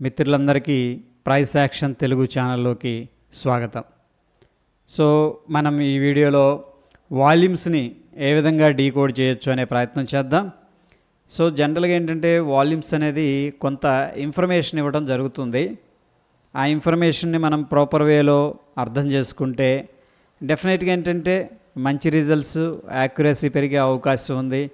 మిత్రులందరికీ price action Telugu ఛానల్లోకి స్వాగతం. సో మనం ఈ వీడియోలో వాల్యూమ్స్ని ఏ విధంగా డీకోడ్ చేయొచ్చు అనే ప్రయత్నం చేద్దాం. సో జనరల్గా ఏంటంటే వాల్యూమ్స్ అనేది కొంత ఇన్ఫర్మేషన్ ఇవ్వడం జరుగుతుంది. ఆ ఇన్ఫర్మేషన్ని మనం ప్రాపర్ వేలో అర్థం చేసుకుంటే డెఫినెట్గా ఏంటంటే మంచి రిజల్ట్స్, యాక్యురసీ పెరిగే అవకాశం ఉంది.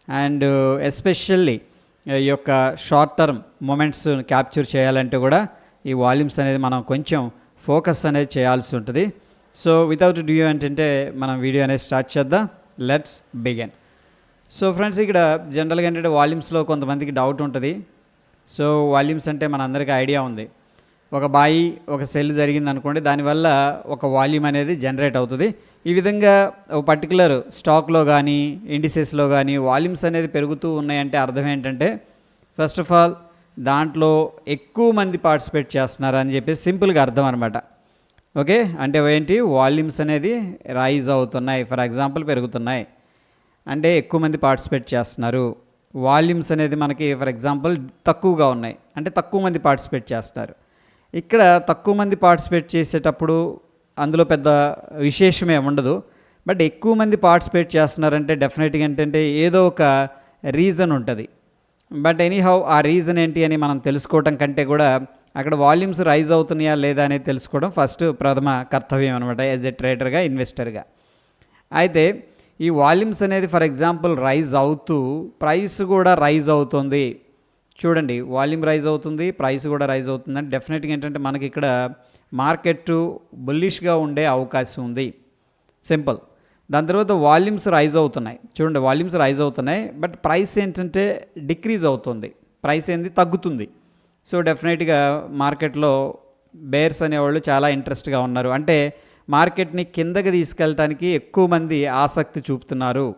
అండ్ ఎస్పెషల్లీ ఈ యొక్క షార్ట్ టర్మ్ మూమెంట్స్ క్యాప్చర్ చేయాలంటే కూడా ఈ వాల్యూమ్స్ అనేది మనం కొంచెం ఫోకస్ అనేది చేయాల్సి ఉంటుంది. సో వితౌట్ డ్యూ ఏంటంటే మనం వీడియో అనేది స్టార్ట్ చేద్దాం. Let's begin. సో ఫ్రెండ్స్, ఇక్కడ జనరల్గా ఏంటంటే వాల్యూమ్స్లో కొంతమందికి డౌట్ ఉంటుంది. సో వాల్యూమ్స్ అంటే మన అందరికీ ఐడియా ఉంది. ఒక బాయి ఒక సెల్ జరిగింది అనుకోండి, దానివల్ల ఒక వాల్యూమ్ అనేది జనరేట్ అవుతుంది. ఈ విధంగా ఒక పర్టికులర్ స్టాక్లో కానీ ఇండిసెస్లో కానీ వాల్యూమ్స్ అనేది పెరుగుతూ ఉన్నాయంటే అర్థం ఏంటంటే ఫస్ట్ ఆఫ్ ఆల్ దాంట్లో ఎక్కువ మంది పార్టిసిపేట్ చేస్తున్నారు అని చెప్పి సింపుల్గా అర్థం అనమాట. ఓకే, అంటే ఏంటి, వాల్యూమ్స్ అనేది రైజ్ అవుతున్నాయి, ఫర్ ఎగ్జాంపుల్ పెరుగుతున్నాయి అంటే ఎక్కువ మంది పార్టిసిపేట్ చేస్తున్నారు. వాల్యూమ్స్ అనేది మనకి ఫర్ ఎగ్జాంపుల్ తక్కువగా ఉన్నాయి అంటే తక్కువ మంది పార్టిసిపేట్ చేస్తున్నారు. ఇక్కడ తక్కువ మంది పార్టిసిపేట్ చేసేటప్పుడు అందులో పెద్ద విశేషమే ఉండదు. బట్ ఎక్కువ మంది పార్టిసిపేట్ చేస్తున్నారంటే డెఫినెట్గా ఏంటంటే ఏదో ఒక రీజన్ ఉంటుంది. బట్ ఎనీహౌ ఆ రీజన్ ఏంటి అని మనం తెలుసుకోవటం కంటే కూడా అక్కడ వాల్యూమ్స్ రైజ్ అవుతున్నాయా లేదా అనేది తెలుసుకోవడం ఫస్ట్ ప్రథమ కర్తవ్యం అనమాట, యాజ్ ఎ ట్రేడర్గా, ఇన్వెస్టర్గా. అయితే ఈ వాల్యూమ్స్ అనేది ఫర్ ఎగ్జాంపుల్ రైజ్ అవుతూ ప్రైస్ కూడా రైజ్ అవుతుంది. చూడండి, వాల్యూమ్ రైజ్ అవుతుంది, ప్రైస్ కూడా రైజ్ అవుతుంది అంటే డెఫినెట్గా ఏంటంటే మనకి ఇక్కడ మార్కెట్ బుల్లిష్గా ఉండే అవకాశం ఉంది. సింపుల్. దాని తర్వాత వాల్యూమ్స్ రైజ్ అవుతున్నాయి. చూడండి, వాల్యూమ్స్ రైజ్ అవుతున్నాయి బట్ ప్రైస్ ఏంటంటే డిక్రీజ్ అవుతుంది, ప్రైస్ ఏంది తగ్గుతుంది. సో డెఫినెట్గా మార్కెట్లో బేర్స్ అనేవాళ్ళు చాలా ఇంట్రెస్ట్గా ఉన్నారు. అంటే మార్కెట్ని కిందకి తీసుకెళ్ళటానికి ఎక్కువ మంది ఆసక్తి చూపుతున్నారు.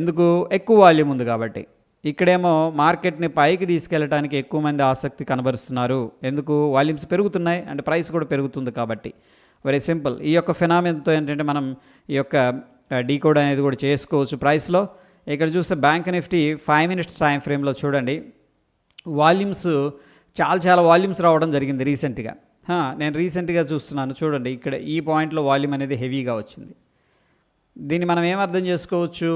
ఎందుకు? ఎక్కువ వాల్యూమ్ ఉంది కాబట్టి. ఇక్కడేమో మార్కెట్ని పైకి తీసుకెళ్ళడానికి ఎక్కువ మంది ఆసక్తి కనబరుస్తున్నారు. ఎందుకు? వాల్యూమ్స్ పెరుగుతున్నాయి అంటే ప్రైస్ కూడా పెరుగుతుంది కాబట్టి. Very simple. ఈ యొక్క ఫినామినాతో ఏంటంటే మనం ఈ యొక్క డీకోడ్ అనేది కూడా చేసుకోవచ్చు ప్రైస్లో. ఇక్కడ చూస్తే బ్యాంక్ నిఫ్టీ 5 minutes టైం ఫ్రేమ్లో చూడండి, వాల్యూమ్స్ చాలా వాల్యూమ్స్ రావడం జరిగింది రీసెంట్గా. నేను రీసెంట్గా చూస్తున్నాను, చూడండి ఇక్కడ ఈ పాయింట్లో వాల్యూమ్ అనేది హెవీగా వచ్చింది. దీన్ని మనం ఏం అర్థం చేసుకోవచ్చు?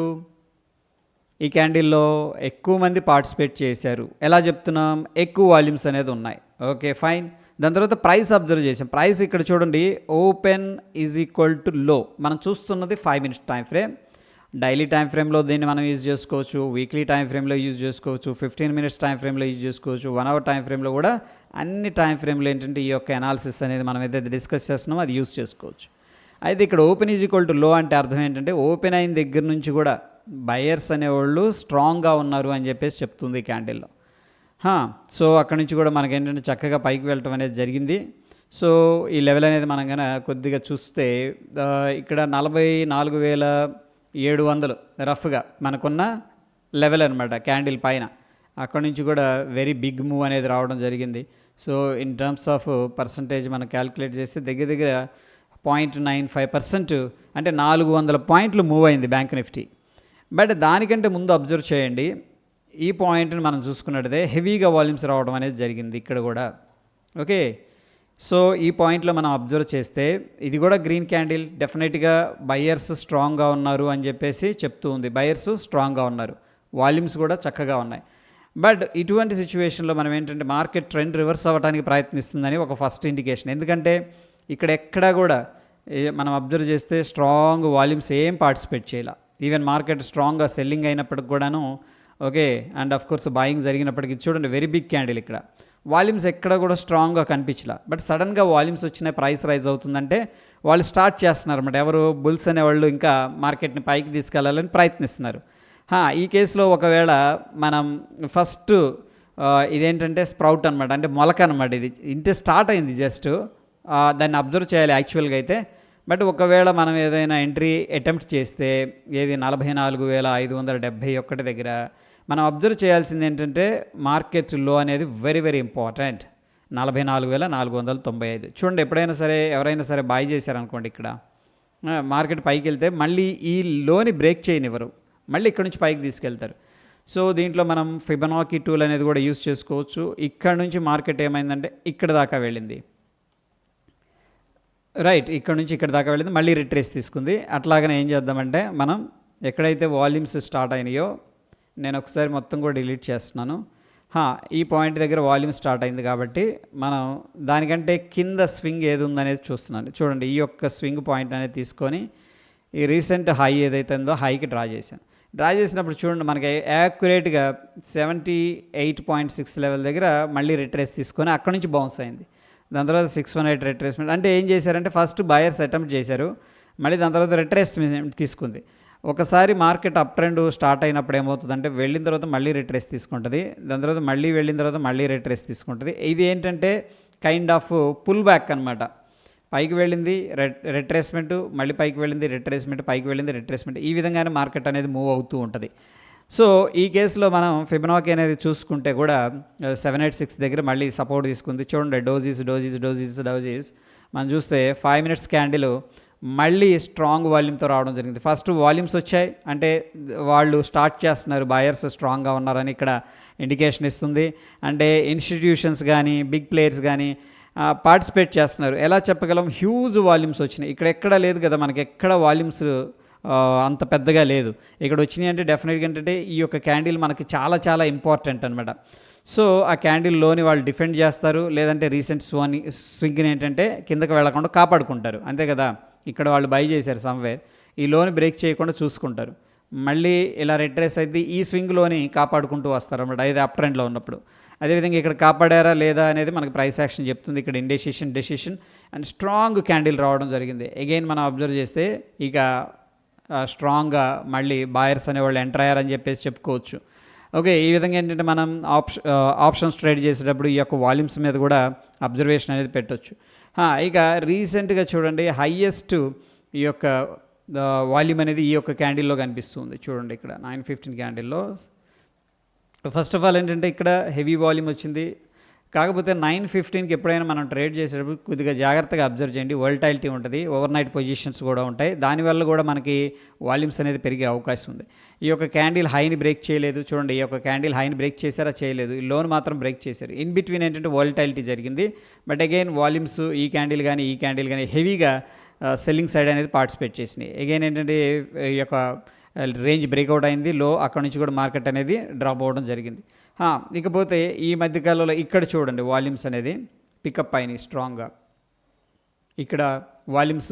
ఈ క్యాండిల్లో ఎక్కువ మంది పార్టిసిపేట్ చేశారు. ఎలా చెప్తున్నాం? ఎక్కువ వాల్యూమ్స్ అనేది ఉన్నాయి. Okay, fine. దాని తర్వాత ప్రైస్ అబ్జర్వ్ చేసాం. ప్రైస్ ఇక్కడ చూడండి, ఓపెన్ ఈజ్ ఈక్వల్ టు లో. మనం చూస్తున్నది 5 minutes time frame. Daily time ఫ్రేమ్లో దీన్ని మనం యూజ్ చేసుకోవచ్చు, వీక్లీ టైం ఫ్రేమ్లో యూజ్ చేసుకోవచ్చు, 15 minutes టైం ఫ్రేమ్లో యూజ్ చేసుకోవచ్చు, 1 hour టైం ఫ్రేమ్లో కూడా అన్ని టైం ఫ్రేమ్లో ఏంటంటే ఈ యొక్క అనాలిసిస్ అనేది మనం ఏదైతే డిస్కస్ చేస్తున్నామో అది యూజ్ చేసుకోవచ్చు. అయితే ఇక్కడ ఓపెన్ ఈజ్ ఈక్వల్ టు లో అంటే అర్థం ఏంటంటే ఓపెన్ అయిన దగ్గర నుంచి కూడా బయర్స్ అనేవాళ్ళు స్ట్రాంగ్గా ఉన్నారు అని చెప్పేసి చెప్తుంది క్యాండిల్లో. సో అక్కడి నుంచి కూడా మనకి ఏంటంటే చక్కగా పైకి వెళ్ళటం అనేది జరిగింది. సో ఈ లెవెల్ అనేది మనం కనుక కొద్దిగా చూస్తే ఇక్కడ 44,700 రఫ్గా మనకున్న లెవెల్ అనమాట క్యాండిల్ పైన. అక్కడి నుంచి కూడా వెరీ బిగ్ మూవ్ అనేది రావడం జరిగింది. So in terms of percentage మనం క్యాలిక్యులేట్ చేస్తే దగ్గర 0.95% అంటే 400 పాయింట్లు మూవ్ అయింది బ్యాంక్ నిఫ్టీ. బట్ దానికంటే ముందు అబ్జర్వ్ చేయండి, ఈ పాయింట్ని మనం చూసుకున్నట్టయితే హెవీగా వాల్యూమ్స్ రావడం అనేది జరిగింది ఇక్కడ కూడా. ఓకే, సో ఈ పాయింట్లో మనం అబ్జర్వ్ చేస్తే ఇది కూడా గ్రీన్ క్యాండిల్. డెఫినెట్గా బయర్స్ స్ట్రాంగ్గా ఉన్నారు అని చెప్పేసి చెప్తూ ఉంది. బయర్స్ స్ట్రాంగ్గా ఉన్నారు, వాల్యూమ్స్ కూడా చక్కగా ఉన్నాయి. బట్ ఇటువంటి సిచ్యువేషన్లో మనం ఏంటంటే మార్కెట్ ట్రెండ్ రివర్స్ అవ్వడానికి ప్రయత్నిస్తుందని ఒక ఫస్ట్ ఇండికేషన్. ఎందుకంటే ఇక్కడ ఎక్కడా కూడా మనం అబ్జర్వ్ చేస్తే స్ట్రాంగ్ వాల్యూమ్స్ ఏం పార్టిసిపేట్ చేయాలి. ఈవెన్ మార్కెట్ స్ట్రాంగ్గా సెల్లింగ్ అయినప్పటికి కూడాను, okay, and of course buying జరిగినప్పటికీ చూడండి వెరీ బిగ్ క్యాండిల్. ఇక్కడ వాల్యూమ్స్ ఎక్కడ కూడా స్ట్రాంగ్గా కనిపించలా. బట్ సడన్గా వాల్యూమ్స్ వచ్చినాయి, ప్రైస్ రైజ్ అవుతుందంటే వాళ్ళు స్టార్ట్ చేస్తున్నారు అన్నమాట. ఎవరు? బుల్స్ అనేవాళ్ళు ఇంకా మార్కెట్ని పైకి తీసుకెళ్లాలని ప్రయత్నిస్తున్నారు. ఈ కేసులో ఒకవేళ మనం ఫస్ట్ ఇదేంటంటే స్ప్రౌట్ అనమాట, అంటే మొలక అనమాట. ఇది ఇంతే స్టార్ట్ అయింది, జస్ట్ దాన్ని అబ్జర్వ్ చేయాలి యాక్చువల్గా అయితే. బట్ ఒకవేళ మనం ఏదైనా ఎంట్రీ అటెంప్ట్ చేస్తే ఏది 44,571 దగ్గర మనం అబ్జర్వ్ చేయాల్సింది ఏంటంటే మార్కెట్ లో అనేది వెరీ ఇంపార్టెంట్. 44,495. చూడండి, ఎప్పుడైనా సరే ఎవరైనా సరే బై చేశారనుకోండి, ఇక్కడ మార్కెట్ పైకి వెళ్తే మళ్ళీ ఈ లోని బ్రేక్ చేయనివ్వరు, మళ్ళీ ఇక్కడ నుంచి పైకి తీసుకెళ్తారు. సో దీంట్లో మనం ఫిబొనాకీ టూల్ అనేది కూడా యూస్ చేసుకోవచ్చు. ఇక్కడ నుంచి మార్కెట్ ఏమైందంటే ఇక్కడ దాకా వెళ్ళింది, రైట్, ఇక్కడ నుంచి ఇక్కడ దాకా వెళ్ళింది, మళ్ళీ రిట్రేస్ తీసుకుంది. అట్లాగనే ఏం చేద్దామంటే మనం ఎక్కడైతే వాల్యూమ్స్ స్టార్ట్ అయినాయో, నేను ఒకసారి మొత్తం కూడా డిలీట్ చేస్తున్నాను. ఈ పాయింట్ దగ్గర వాల్యూమ్ స్టార్ట్ అయింది కాబట్టి మనం దానికంటే కింద స్వింగ్ ఏది ఉందనేది చూస్తున్నాను. చూడండి, ఈ యొక్క స్వింగ్ పాయింట్ అనేది తీసుకొని ఈ రీసెంట్ హై ఏదైతే ఉందో హైకి డ్రా చేశాను. డ్రా చేసినప్పుడు చూడండి, మనకి యాక్యురేట్గా 78.6 లెవెల్ దగ్గర మళ్ళీ రిట్రేస్ తీసుకొని అక్కడ నుంచి బౌన్స్ అయింది. దాని తర్వాత 618 రిట్రేస్మెంట్. అంటే ఏం చేశారంటే ఫస్ట్ బయర్స్ అటెంప్ట్ చేశారు, మళ్ళీ దాని తర్వాత రిట్రేస్మెంట్ తీసుకుంది. ఒకసారి మార్కెట్ అప్ ట్రెండ్ స్టార్ట్ అయినప్పుడు ఏమవుతుందంటే వెళ్ళిన తర్వాత మళ్ళీ రిట్రేస్ తీసుకుంటుంది, దాని తర్వాత మళ్ళీ వెళ్ళిన తర్వాత మళ్ళీ రిట్రేస్ తీసుకుంటుంది. ఇది ఏంటంటే కైండ్ ఆఫ్ పుల్ బ్యాక్ అనమాట. పైకి వెళ్ళింది రిట్రేస్మెంట్, మళ్ళీ పైకి వెళ్ళింది రిట్రేస్మెంట్, పైకి వెళ్ళింది రిట్రేస్మెంట్. ఈ విధంగానే మార్కెట్ అనేది మూవ్ అవుతూ ఉంటుంది. సో ఈ కేసులో మనం ఫిబొనాకీ అనేది చూసుకుంటే కూడా 786 దగ్గర మళ్ళీ సపోర్ట్ తీసుకుంది. చూడండి, డోజీస్ మనం చూస్తే 5 మినిట్స్ క్యాండిల్ మళ్ళీ స్ట్రాంగ్ వాల్యూమ్తో రావడం జరిగింది. ఫస్ట్ వాల్యూమ్స్ వచ్చాయి అంటే వాళ్ళు స్టార్ట్ చేస్తున్నారు, బయర్స్ స్ట్రాంగ్గా ఉన్నారని ఇక్కడ ఇండికేషన్ ఇస్తుంది. అంటే ఇన్స్టిట్యూషన్స్ కానీ బిగ్ ప్లేయర్స్ కానీ పార్టిసిపేట్ చేస్తున్నారు. ఎలా చెప్పగలం, హ్యూజ్ వాల్యూమ్స్ వచ్చినాయి. ఇక్కడ ఎక్కడ లేదు కదా, మనకి ఎక్కడ వాల్యూమ్స్ అంత పెద్దగా లేదు. ఇక్కడ వచ్చినాయి అంటే డెఫినెట్గా ఏంటంటే ఈ యొక్క క్యాండిల్ మనకి చాలా చాలా ఇంపార్టెంట్ అనమాట. సో ఆ క్యాండిల్లోని వాళ్ళు డిఫెండ్ చేస్తారు, లేదంటే రీసెంట్ స్వింగ్ని ఏంటంటే కిందకి వెళ్లకుండా కాపాడుకుంటారు, అంతే కదా. ఇక్కడ వాళ్ళు బై చేశారు సమ్వేర్, ఈ లోని బ్రేక్ చేయకుండా చూసుకుంటారు, మళ్ళీ ఇలా రిట్రేస్ అయితే ఈ స్వింగ్లోని కాపాడుకుంటూ వస్తారు అన్నమాట, ఇది అప్ ట్రెండ్లో ఉన్నప్పుడు. అదేవిధంగా ఇక్కడ కాపాడారా లేదా అనేది మనకి ప్రైస్ యాక్షన్ చెప్తుంది. ఇక్కడ డెసిషన్ అండ్ స్ట్రాంగ్ క్యాండిల్ రావడం జరిగింది. అగైన్ మనం అబ్జర్వ్ చేస్తే ఇక స్ట్రాంగ్గా మళ్ళీ బాయర్స్ అనేవాళ్ళు ఎంటర్ అయ్యారని చెప్పేసి చెప్పుకోవచ్చు. ఓకే, ఈ విధంగా ఏంటంటే మనం ఆప్షన్స్ ట్రేడ్ చేసేటప్పుడు ఈ యొక్క వాల్యూమ్స్ మీద కూడా అబ్జర్వేషన్ అనేది పెట్టవచ్చు. ఇక రీసెంట్గా చూడండి, హయ్యెస్ట్ ఈ యొక్క వాల్యూమ్ అనేది ఈ యొక్క క్యాండిల్లో కనిపిస్తుంది. చూడండి, ఇక్కడ 915 క్యాండిల్లో ఫస్ట్ ఆఫ్ ఆల్ ఏంటంటే ఇక్కడ హెవీ వాల్యూమ్ వచ్చింది. కాకపోతే 915కి ఎప్పుడైనా మనం ట్రేడ్ చేసేటప్పుడు కొద్దిగా జాగ్రత్తగా అబ్జర్వ్ చేయండి. వోల్టాలిటీ ఉంటుంది, ఓవర్ నైట్ పొజిషన్స్ కూడా ఉంటాయి, దానివల్ల కూడా మనకి వాల్యూమ్స్ అనేది పెరిగే అవకాశం ఉంది. ఈ యొక్క క్యాండిల్ హైని బ్రేక్ చేయలేదు. చూడండి, ఈ యొక్క క్యాండిల్ హైని బ్రేక్ చేశారా, చేయలేదు. ఈ లోన్ మాత్రం బ్రేక్ చేశారు. ఇన్ బిట్వీన్ ఏంటంటే వోల్టాలిటీ జరిగింది. బట్ అగైన్ వాల్యూమ్స్ ఈ క్యాండిల్ కానీ హెవీగా సెల్లింగ్ సైడ్ అనేది పార్టిసిపేట్ చేసినాయి. అగైన్ ఏంటంటే ఈ యొక్క రేంజ్ బ్రేక్అవుట్ అయింది, లో అక్కడ నుంచి కూడా మార్కెట్ అనేది డ్రాప్ అవ్వడం జరిగింది. ఇకపోతే ఈ మధ్యకాలంలో ఇక్కడ చూడండి, వాల్యూమ్స్ అనేది పికప్ అయినాయి స్ట్రాంగ్గా. ఇక్కడ వాల్యూమ్స్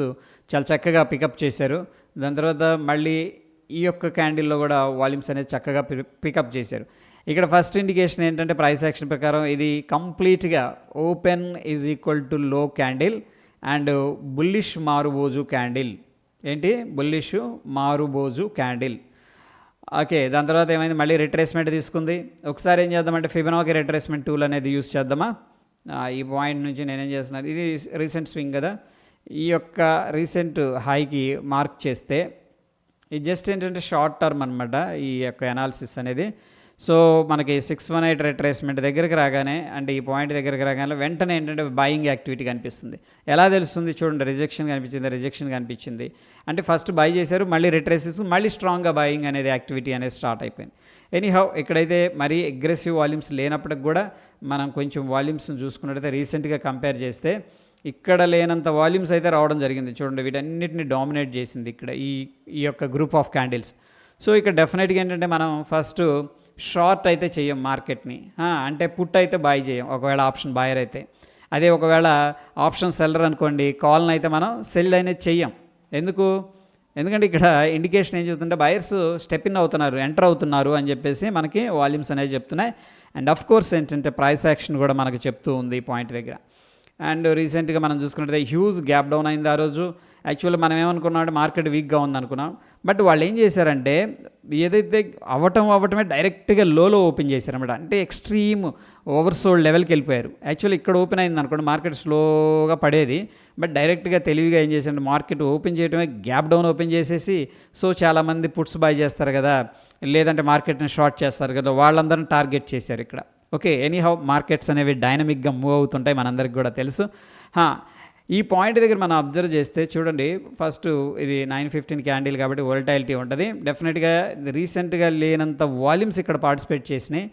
చాలా చక్కగా పికప్ చేశారు. దాని తర్వాత మళ్ళీ ఈ యొక్క క్యాండిల్లో కూడా వాల్యూమ్స్ అనేది చక్కగా పికప్ చేశారు. ఇక్కడ ఫస్ట్ ఇండికేషన్ ఏంటంటే ప్రైస్ యాక్షన్ ప్రకారం ఇది కంప్లీట్గా ఓపెన్ ఈజ్ ఈక్వల్ టు లో క్యాండిల్ అండ్ బుల్లిష్ మారుబోజు క్యాండిల్. ఏంటి, బుల్లిష్ మారుబోజు క్యాండిల్. ఓకే, దాని తర్వాత ఏమైంది, మళ్ళీ రిట్రేస్మెంట్ తీసుకుంది. ఒకసారి ఏం చేద్దామంటే ఫిబొనాకీ రిట్రేస్మెంట్ టూల్ అనేది యూస్ చేద్దామా. ఈ పాయింట్ నుంచి నేనేం చేస్తున్నాను, ఇది రీసెంట్ స్వింగ్ కదా, ఈ యొక్క రీసెంట్ హైకి మార్క్ చేస్తే ఇది జస్ట్ ఏంటంటే షార్ట్ టర్మ్ అనమాట ఈ యొక్క అనాలిసిస్ అనేది. సో మనకి 618 రిట్రేస్మెంట్ దగ్గరికి రాగానే, అంటే ఈ పాయింట్ దగ్గరికి రాగానే వెంటనే ఏంటంటే బయింగ్ యాక్టివిటీ కనిపిస్తుంది. ఎలా తెలుస్తుంది, చూడండి, రిజెక్షన్ కనిపించింది. అంటే ఫస్ట్ బై చేశారు, మళ్ళీ రిట్రేస్ తీసుకుని మళ్ళీ స్ట్రాంగ్గా బయింగ్ అనేది యాక్టివిటీ అనేది స్టార్ట్ అయిపోయింది. ఎనీహౌ ఇక్కడైతే మరీ అగ్రెసివ్ వాల్యూమ్స్ లేనప్పటికి కూడా మనం కొంచెం వాల్యూమ్స్ని చూసుకున్నట్టయితే రీసెంట్గా కంపేర్ చేస్తే ఇక్కడ లేనంత వాల్యూమ్స్ అయితే రావడం జరిగింది. చూడండి, వీటన్నిటిని డామినేట్ చేసింది ఇక్కడ ఈ యొక్క గ్రూప్ ఆఫ్ క్యాండిల్స్. సో ఇక్కడ డెఫినెట్గా ఏంటంటే మనం ఫస్ట్ షార్ట్ అయితే చెయ్యం మార్కెట్ని, అంటే పుట్ అయితే బై చేయం ఒకవేళ ఆప్షన్ బాయర్ అయితే. అదే ఒకవేళ ఆప్షన్ సెల్లర్ అనుకోండి, కాల్ని అయితే మనం సెల్ అనేది చెయ్యం. ఎందుకంటే ఇక్కడ ఇండికేషన్ ఏం చెప్తుంటే బయర్స్ స్టెప్ ఇన్ అవుతున్నారు, ఎంటర్ అవుతున్నారు అని చెప్పేసి మనకి వాల్యూమ్స్ అనేది చెప్తున్నాయి. అండ్ ఆఫ్ కోర్స్ ఏంటంటే ప్రైస్ యాక్షన్ కూడా మనకు చెప్తూ ఉంది ఈ పాయింట్ దగ్గర. అండ్ రీసెంట్గా మనం చూసుకున్నట్లయితే హ్యూజ్ గ్యాప్ డౌన్ అయింది ఆ రోజు. యాక్చువల్లీ మనం ఏమనుకున్నాం అంటే మార్కెట్ వీక్గా ఉందనుకున్నాం, బట్ వాళ్ళు ఏం చేశారంటే ఏదైతే అవ్వటమే డైరెక్ట్గా లోలో ఓపెన్ చేశారన్నమాట. అంటే ఎక్స్ట్రీమ్ ఓవర్సోల్డ్ లెవెల్కి వెళ్ళిపోయారు. యాక్చువల్లీ ఇక్కడ ఓపెన్ అయింది అనుకోండి మార్కెట్ స్లోగా పడేది, బట్ డైరెక్ట్గా తెలివిగా ఏం చేశారంటే మార్కెట్ ఓపెన్ చేయడమే గ్యాప్ డౌన్ ఓపెన్ చేసేసి, సో చాలామంది పుట్స్ బై చేస్తారు కదా, లేదంటే మార్కెట్ని షార్ట్ చేస్తారు కదా, వాళ్ళందరిని టార్గెట్ చేశారు ఇక్కడ. ఓకే, ఎనీహౌ మార్కెట్స్ అనేవి డైనమిక్గా మూవ్ అవుతుంటాయి, మనందరికి కూడా తెలుసు. ఈ పాయింట్ దగ్గర మనం అబ్జర్వ్ చేస్తే చూడండి, ఫస్ట్ ఇది 9:15 క్యాండిల్ కాబట్టి వోల్టాలిటీ ఉంటుంది. డెఫినెట్గా రీసెంట్గా లేనంత వాల్యూమ్స్ ఇక్కడ పార్టిసిపేట్ చేసినాయి.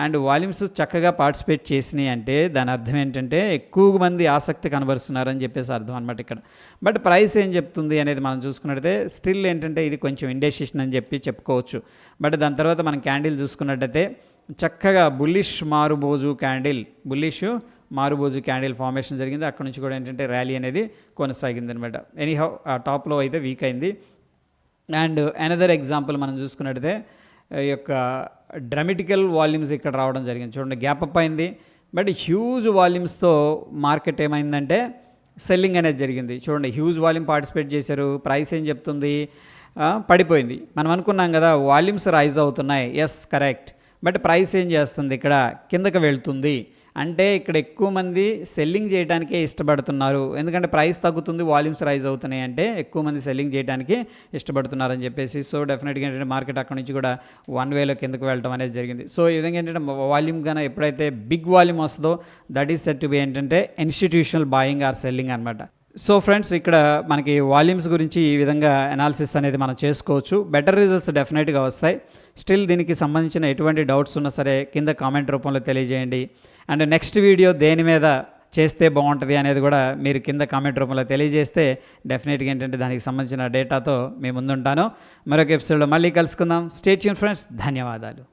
అండ్ వాల్యూమ్స్ చక్కగా పార్టిసిపేట్ చేసినాయి అంటే దాని అర్థం ఏంటంటే ఎక్కువ మంది ఆసక్తి కనబరుస్తున్నారని చెప్పేసి అర్థం అనమాట ఇక్కడ. బట్ ప్రైస్ ఏం చెప్తుంది అనేది మనం చూసుకున్నట్టయితే స్టిల్ ఏంటంటే ఇది కొంచెం ఇండెసిషన్ అని చెప్పుకోవచ్చు. బట్ దాని తర్వాత మనం క్యాండిల్ చూసుకున్నట్టయితే చక్కగా బుల్లిష్ మారుబోజు క్యాండిల్ ఫార్మేషన్ జరిగింది. అక్కడ నుంచి కూడా ఏంటంటే ర్యాలీ అనేది కొనసాగింది అనమాట. ఎనీహౌ ఆ టాప్లో అయితే వీక్ అయింది. అండ్ అనదర్ ఎగ్జాంపుల్ మనం చూసుకున్నట్టయితే ఈ యొక్క డ్రామాటికల్ వాల్యూమ్స్ ఇక్కడ రావడం జరిగింది. చూడండి, గ్యాప్ అప్ అయింది. బట్ హ్యూజ్ వాల్యూమ్స్తో మార్కెట్ ఏమైందంటే సెల్లింగ్ అనేది జరిగింది. చూడండి, హ్యూజ్ వాల్యూమ్ పార్టిసిపేట్ చేశారు. ప్రైస్ ఏం చెప్తుంది, పడిపోయింది. మనం అనుకున్నాం కదా వాల్యూమ్స్ రైజ్ అవుతున్నాయి, ఎస్ కరెక్ట్. బట్ ప్రైస్ ఏం చేస్తుంది, ఇక్కడ కిందకి వెళ్తుంది. అంటే ఇక్కడ ఎక్కువ మంది సెల్లింగ్ చేయడానికే ఇష్టపడుతున్నారు. ఎందుకంటే ప్రైస్ తగ్గుతుంది, వాల్యూమ్స్ రైజ్ అవుతున్నాయి అంటే ఎక్కువ మంది సెల్లింగ్ చేయడానికి ఇష్టపడుతున్నారని చెప్పేసి. సో డెఫినెట్గా ఏంటంటే మార్కెట్ అక్కడ నుంచి కూడా 1 వేలో కిందకు వెళ్ళడం అనేది జరిగింది. సో ఈ విధంగా ఏంటంటే వాల్యూమ్ కానీ ఎప్పుడైతే బిగ్ వాల్యూమ్ వస్తుందో that is set to be ఏంటంటే ఇన్స్టిట్యూషనల్ బాయింగ్ ఆర్ సెల్లింగ్ అనమాట. సో ఫ్రెండ్స్, ఇక్కడ మనకి వాల్యూమ్స్ గురించి ఈ విధంగా అనాలిసిస్ అనేది మనం చేసుకోవచ్చు. బెటర్ రిజల్ట్స్ డెఫినెట్గా వస్తాయి. స్టిల్ దీనికి సంబంధించిన ఎటువంటి డౌట్స్ ఉన్నా సరే కింద కామెంట్ రూపంలో తెలియజేయండి. అండ్ నెక్స్ట్ వీడియో దేని మీద చేస్తే బాగుంటుంది అనేది కూడా మీరు కింద కామెంట్ రూపంలో తెలియజేస్తే డెఫినెట్గా ఏంటంటే దానికి సంబంధించిన డేటాతో మీ ముందుంటాను. మరొక ఎపిసోడ్లో మళ్ళీ కలుసుకుందాం. స్టే ట్యూన్ ఫ్రెండ్స్, ధన్యవాదాలు.